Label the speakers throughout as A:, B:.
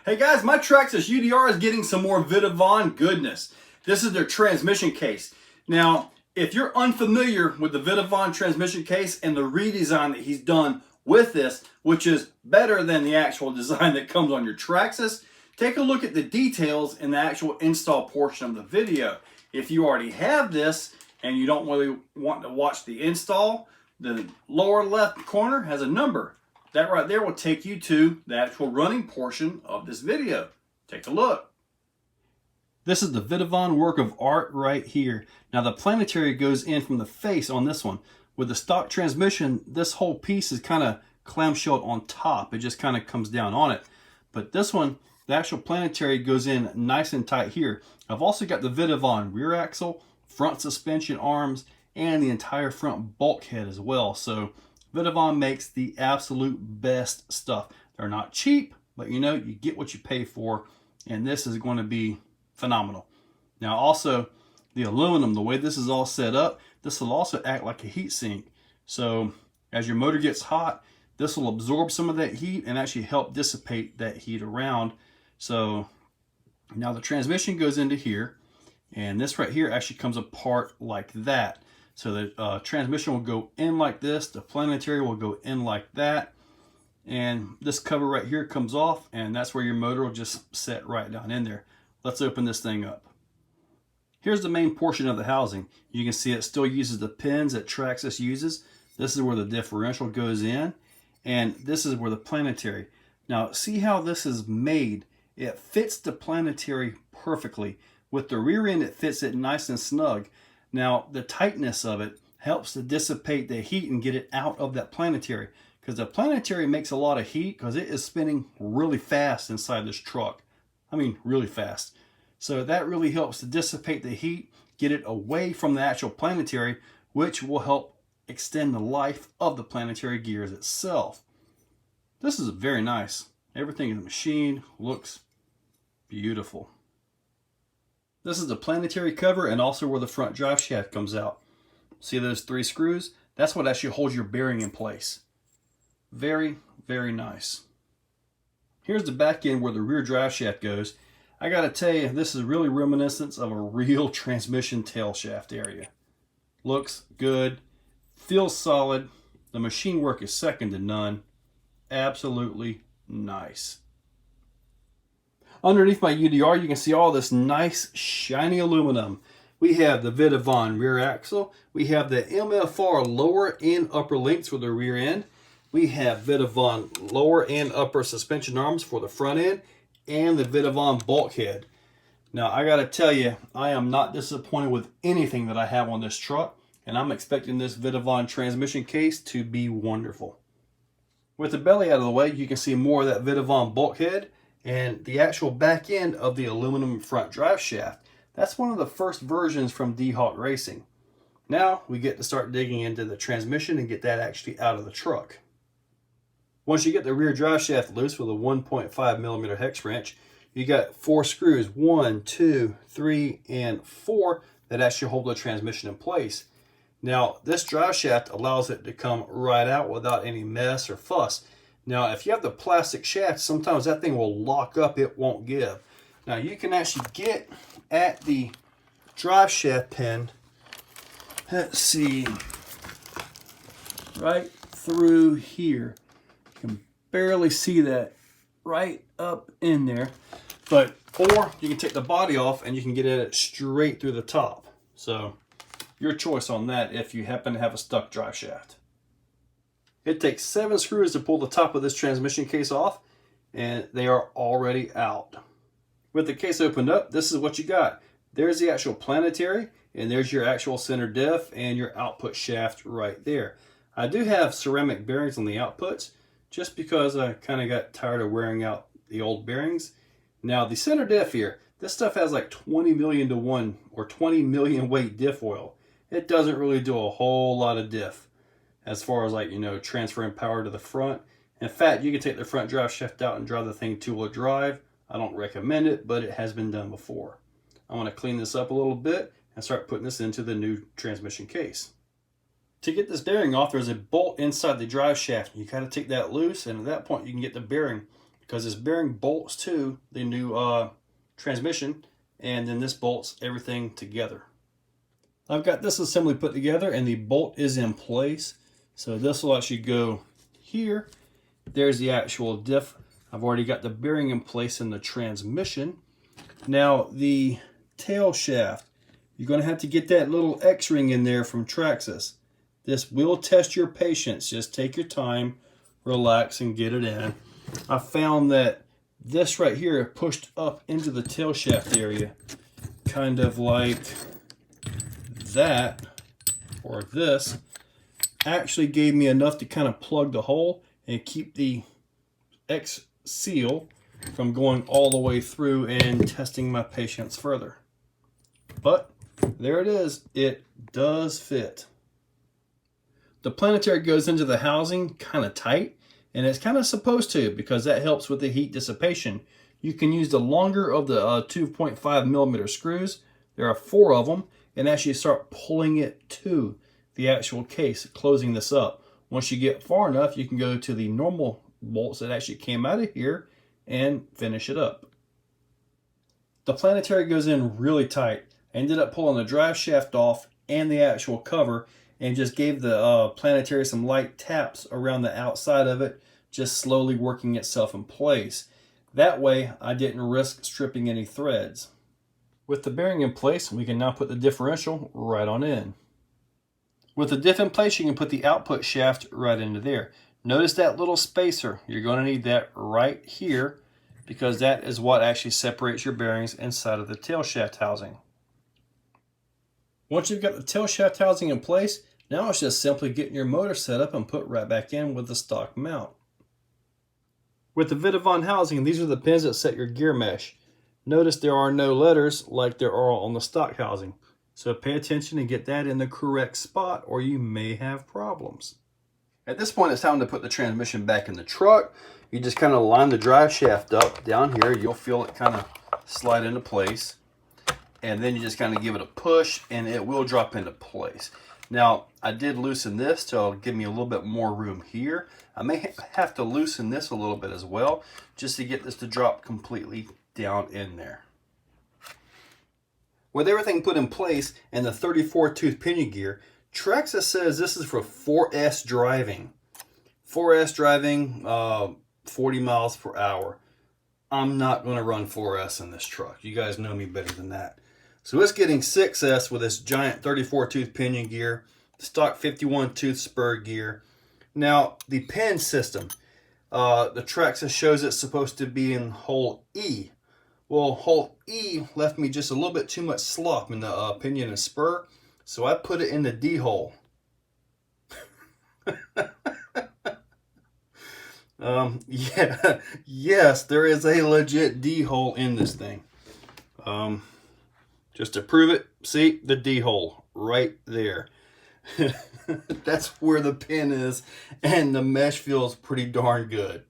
A: Hey guys, my Traxxas UDR is getting some more Vitavon goodness. This is their transmission case. Now, if you're unfamiliar with the Vitavon transmission case and the redesign that he's done with this, which is better than the actual design that comes on your Traxxas, take a look at the details in the actual install portion of the video. If you already have this and you don't really want to watch the install, the lower left corner has a number. That right there will take you to the actual running portion of this video. Take a look. This is the Vitavon work of art right here. Now the Planetary goes in from the face on this one. With the stock transmission, this whole piece is kind of clamshelled on top. It just kind of comes down on it. But this one, the actual Planetary goes in nice and tight here. I've also got the Vitavon rear axle, front suspension arms, and the entire front bulkhead as well. So Vitavon makes the absolute best stuff. They're not cheap, but you know, you get what you pay for, and this is going to be phenomenal. Now also, the aluminum, the way this is all set up, this will also act like a heat sink. So as your motor gets hot, this will absorb some of that heat and actually help dissipate that heat around. So now the transmission goes into here, and this right here actually comes apart like that. So the transmission will go in like this, the Planetary will go in like that, and this cover right here comes off, and that's where your motor will just set right down in there. Let's open this thing up. Here's the main portion of the housing. You can see it still uses the pins that Traxxas uses. This is where the differential goes in, and this is where the Planetary. Now see how this is made. It fits the Planetary perfectly. With the rear end, it fits it nice and snug. Now, the tightness of it helps to dissipate the heat and get it out of that Planetary, because the Planetary makes a lot of heat because it is spinning really fast inside this truck. I mean, really fast. So that really helps to dissipate the heat, get it away from the actual Planetary, which will help extend the life of the Planetary gears itself. This is very nice. Everything in the machine looks beautiful. This is the Planetary cover and also where the front drive shaft comes out. See those 3 screws? That's what actually holds your bearing in place. Very, very nice. Here's the back end where the rear drive shaft goes. I gotta tell you, this is really reminiscent of a real transmission tail shaft area. Looks good, feels solid. The machine work is second to none. Absolutely nice. Underneath my UDR, you can see all this nice, shiny aluminum. We have the Vitavon rear axle. We have the MFR lower and upper links for the rear end. We have Vitavon lower and upper suspension arms for the front end, and the Vitavon bulkhead. Now, I gotta tell you, I am not disappointed with anything that I have on this truck, and I'm expecting this Vitavon transmission case to be wonderful. With the belly out of the way, you can see more of that Vitavon bulkhead and the actual back end of the aluminum front drive shaft. That's one of the first versions from D-Hawk Racing. Now we get to start digging into the transmission and get that actually out of the truck. Once you get the rear drive shaft loose with a 1.5mm hex wrench, you got 4 screws, 1, 2, 3, and 4 that actually hold the transmission in place. Now this drive shaft allows it to come right out without any mess or fuss. Now, if you have the plastic shaft, sometimes that thing will lock up, it won't give. Now, you can actually get at the drive shaft pin, let's see, right through here. You can barely see that right up in there. But, or you can take the body off and you can get at it straight through the top. So, your choice on that if you happen to have a stuck drive shaft. It takes 7 screws to pull the top of this transmission case off, and they are already out. With the case opened up, this is what you got. There's the actual Planetary, and there's your actual center diff and your output shaft right there. I do have ceramic bearings on the outputs, just because I kind of got tired of wearing out the old bearings. Now the center diff here, this stuff has like 20 million to 1 or 20 million weight diff oil. It doesn't really do a whole lot of diff as far as, like, you know, transferring power to the front. In fact, you can take the front drive shaft out and drive the thing 2-wheel drive. I don't recommend it, but it has been done before. I want to clean this up a little bit and start putting this into the new transmission case. To get this bearing off, there's a bolt inside the drive shaft. You kind of take that loose, and at that point you can get the bearing because this bearing bolts to the new transmission, and then this bolts everything together. I've got this assembly put together and the bolt is in place. So this will actually go here. There's the actual diff. I've already got the bearing in place in the transmission. Now the tail shaft, you're going to have to get that little X-ring in there from Traxxas. This will test your patience. Just take your time, relax, and get it in. I found that this right here pushed up into the tail shaft area, kind of like that, or this, actually gave me enough to kind of plug the hole and keep the X seal from going all the way through and testing my patience further. But there it is. It does fit. The Planetary goes into the housing kind of tight, and it's kind of supposed to because that helps with the heat dissipation. You can use the longer of the 2.5 millimeter screws. There are 4 of them, and actually start pulling it to the actual case, closing this up. Once you get far enough, you can go to the normal bolts that actually came out of here and finish it up. The Planetary goes in really tight. I ended up pulling the drive shaft off and the actual cover, and just gave the Planetary some light taps around the outside of it, just slowly working itself in place. That way I didn't risk stripping any threads. With the bearing in place, we can now put the differential right on in. With the diff in place, you can put the output shaft right into there. Notice that little spacer. You're going to need that right here because that is what actually separates your bearings inside of the tail shaft housing. Once you've got the tail shaft housing in place, now it's just simply getting your motor set up and put right back in with the stock mount. With the Vitavon housing, these are the pins that set your gear mesh. Notice there are no letters like there are on the stock housing. So pay attention and get that in the correct spot or you may have problems. At this point, it's time to put the transmission back in the truck. You just kind of line the drive shaft up down here. You'll feel it kind of slide into place. And then you just kind of give it a push and it will drop into place. Now, I did loosen this to give me a little bit more room here. I may have to loosen this a little bit as well, just to get this to drop completely down in there. With everything put in place and the 34 tooth pinion gear, Traxxas says this is for 4S driving. 4S driving, 40 miles per hour. I'm not going to run 4S in this truck. You guys know me better than that. So it's getting 6S with this giant 34 tooth pinion gear, stock 51 tooth spur gear. Now the pin system, the Traxxas shows it's supposed to be in hole E. Well, hole E left me just a little bit too much slop in the pinion and spur, so I put it in the D hole. Yes, there is a legit D hole in this thing. Just to prove it, see the D hole right there. That's where the pin is, and the mesh feels pretty darn good.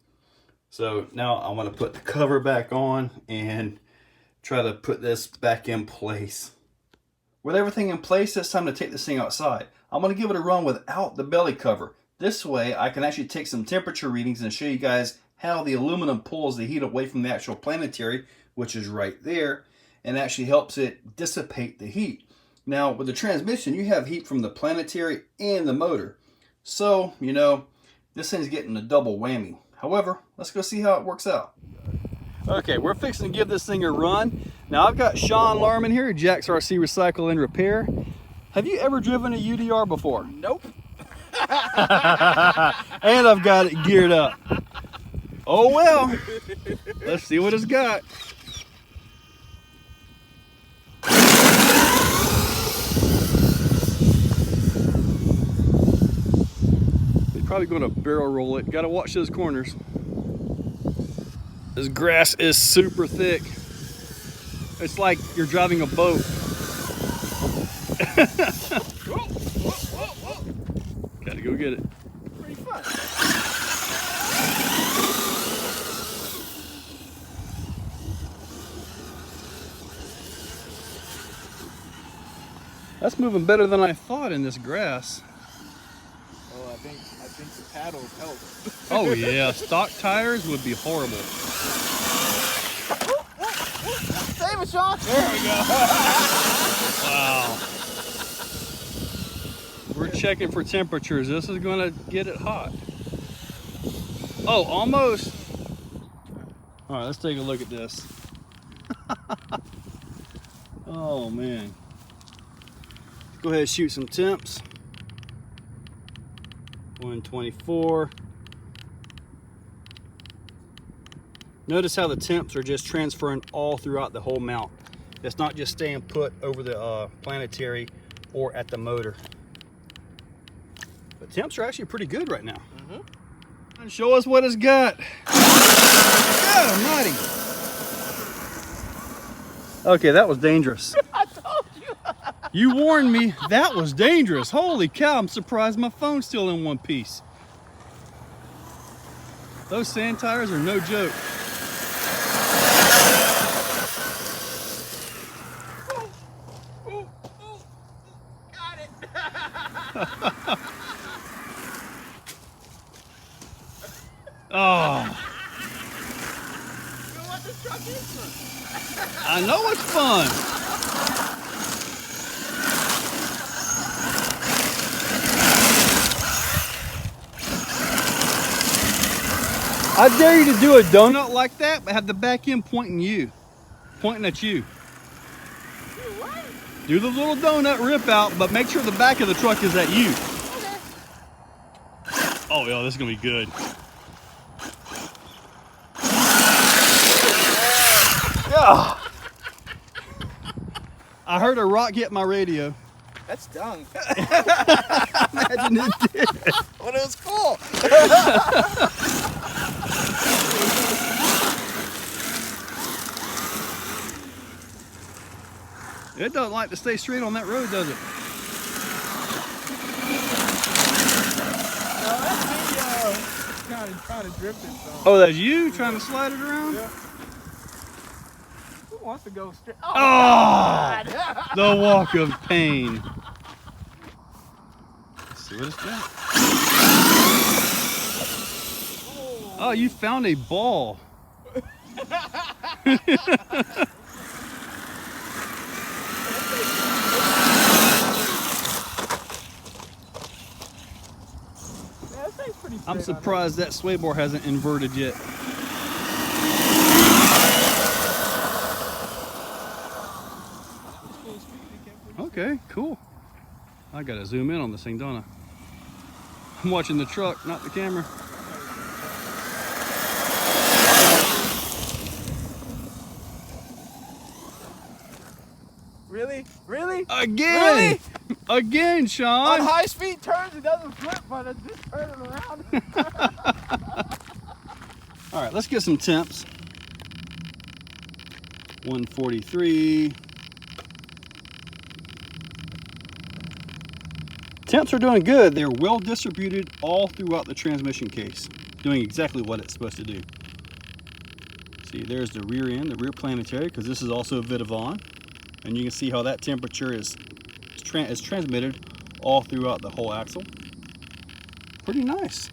A: So now I'm going to put the cover back on and try to put this back in place. With everything in place, it's time to take this thing outside. I'm going to give it a run without the belly cover. This way I can actually take some temperature readings and show you guys how the aluminum pulls the heat away from the actual Planetary, which is right there, and actually helps it dissipate the heat. Now with the transmission, you have heat from the Planetary and the motor. So, you know, this thing's getting a double whammy. However, let's go see how it works out. Okay, we're fixing to give this thing a run. Now I've got Sean Larman here, Jack's RC Recycle and Repair. Have you ever driven a UDR before?
B: Nope.
A: And I've got it geared up. Oh well, let's see what it's got. They're probably going to barrel roll it. Got to watch those corners. This grass is super thick. It's like you're driving a boat. Gotta go get it.
B: Pretty fun.
A: That's moving better than I thought in this grass.
B: Oh, I think the paddles help.
A: Oh yeah, stock tires would be horrible.
B: Save it, Sean. There we go.
A: Wow. We're checking for temperatures. This is going to get it hot. Oh, almost. All right, let's take a look at this. Oh, man. Let's go ahead and shoot some temps. 124. Notice how the temps are just transferring all throughout the whole mount. It's not just staying put over the Planetary or at the motor. The temps are actually pretty good right now. Mm-hmm. And show us what it's got. God almighty. Okay, that was dangerous.
B: I told you.
A: You warned me. That was dangerous. Holy cow, I'm surprised my phone's still in one piece. Those sand tires are no joke.
B: Got it.
A: Oh.
B: You know what this truck is for?
A: I know it's fun. I dare you to do a donut like that, but have the back end pointing at you.
B: What?
A: Do the little donut rip out, but make sure the back of the truck is at you.
B: Okay.
A: Oh yeah, this is gonna be good. Yeah. I heard a rock hit my radio.
B: That stung.
A: Imagine it did.
B: But it was cool.
A: It doesn't like to stay straight on that road, does it?
B: No, that's me, trying to drift it. So.
A: Oh, that's you trying to slide it around?
B: Yeah. Who wants to go straight? Oh,
A: Oh,
B: God.
A: the walk of pain. Let's see what it's got. Oh, you found a ball. I'm surprised that sway bar hasn't inverted yet. Okay, cool. I gotta zoom in on this thing, don't I? I'm watching the truck, not the camera.
B: Really? Really?
A: Again!
B: Really?
A: Again, Sean!
B: On high speed turns, it doesn't flip, but it's just turning around.
A: All right, let's get some temps. 143. Temps are doing good. They're well distributed all throughout the transmission case, doing exactly what it's supposed to do. See, there's the rear end, the rear Planetary, because this is also Vitavon. And you can see how that temperature is transmitted all throughout the whole axle. Pretty nice.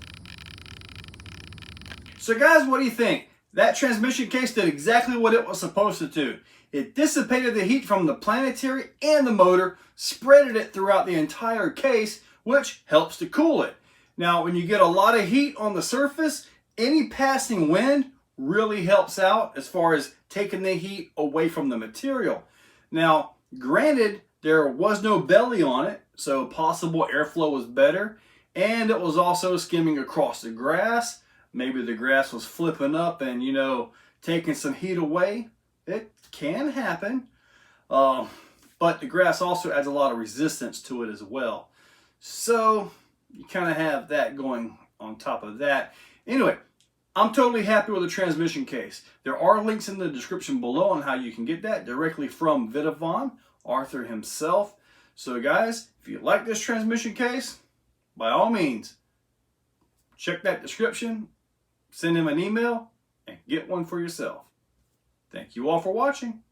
A: So guys, what do you think? That transmission case did exactly what it was supposed to do. It dissipated the heat from the Planetary and the motor, spreaded it throughout the entire case, which helps to cool it. Now, when you get a lot of heat on the surface, any passing wind really helps out as far as taking the heat away from the material. Now, granted, there was no belly on it, so possible airflow was better, and it was also skimming across the grass. Maybe the grass was flipping up and, you know, taking some heat away. It can happen, but the grass also adds a lot of resistance to it as well. So you kind of have that going on top of that. Anyway, I'm totally happy with the transmission case. There are links in the description below on how you can get that directly from Vitavon, Arthur himself. So guys, if you like this transmission case, by all means, check that description, send him an email, and get one for yourself. Thank you all for watching.